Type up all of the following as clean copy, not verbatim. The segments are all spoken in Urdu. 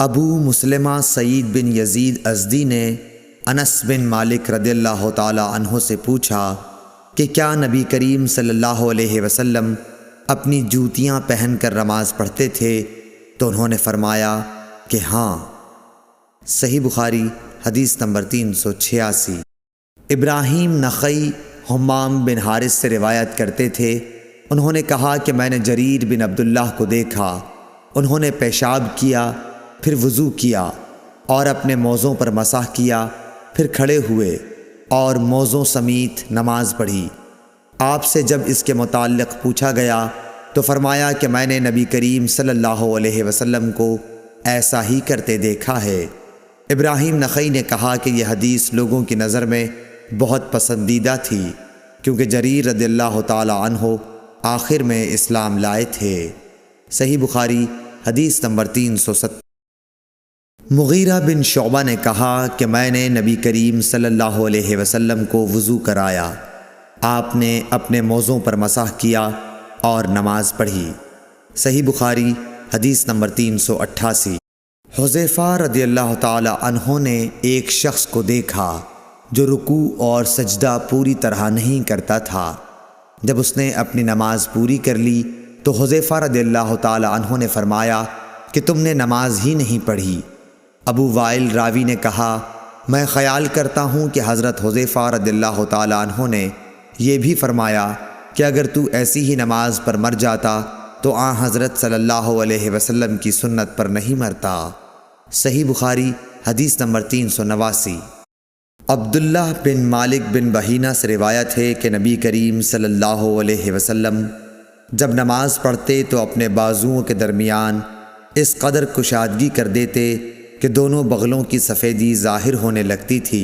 ابو مسلمہ سعید بن یزید ازدی نے انس بن مالک رضی اللہ تعالی عنہ سے پوچھا کہ کیا نبی کریم صلی اللہ علیہ وسلم اپنی جوتیاں پہن کر نماز پڑھتے تھے؟ تو انہوں نے فرمایا کہ ہاں۔ صحیح بخاری حدیث نمبر 386۔ ابراہیم نخعی حمام بن حارث سے روایت کرتے تھے، انہوں نے کہا کہ میں نے جریر بن عبداللہ کو دیکھا، انہوں نے پیشاب کیا، پھر وضو کیا اور اپنے موزوں پر مسح کیا، پھر کھڑے ہوئے اور موزوں سمیت نماز پڑھی۔ آپ سے جب اس کے متعلق پوچھا گیا تو فرمایا کہ میں نے نبی کریم صلی اللہ علیہ وسلم کو ایسا ہی کرتے دیکھا ہے۔ ابراہیم نخعی نے کہا کہ یہ حدیث لوگوں کی نظر میں بہت پسندیدہ تھی، کیونکہ جریر رضی اللہ تعالی عنہ آخر میں اسلام لائے تھے۔ صحیح بخاری حدیث نمبر 370۔ مغیرہ بن شعبہ نے کہا کہ میں نے نبی کریم صلی اللہ علیہ وسلم کو وضو کرایا، آپ نے اپنے موزوں پر مسح کیا اور نماز پڑھی۔ صحیح بخاری حدیث نمبر 388۔ حذیفہ رضی اللہ تعالی عنہ نے ایک شخص کو دیکھا جو رکوع اور سجدہ پوری طرح نہیں کرتا تھا۔ جب اس نے اپنی نماز پوری کر لی تو حذیفہ رضی اللہ تعالی عنہ نے فرمایا کہ تم نے نماز ہی نہیں پڑھی۔ ابو وائل راوی نے کہا میں خیال کرتا ہوں کہ حضرت حذیفہ رضی اللہ تعالی عنہ نے یہ بھی فرمایا کہ اگر تو ایسی ہی نماز پر مر جاتا تو حضرت صلی اللہ علیہ وسلم کی سنت پر نہیں مرتا۔ صحیح بخاری حدیث نمبر 389۔ عبداللہ بن مالک بن بحینہ سے روایت ہے کہ نبی کریم صلی اللہ علیہ وسلم جب نماز پڑھتے تو اپنے بازوؤں کے درمیان اس قدر کشادگی کر دیتے کہ دونوں بغلوں کی سفیدی ظاہر ہونے لگتی تھی۔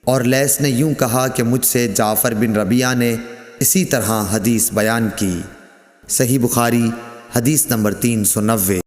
اور لیث نے یوں کہا کہ مجھ سے جعفر بن ربیعہ نے اسی طرح حدیث بیان کی۔ صحیح بخاری حدیث نمبر 390۔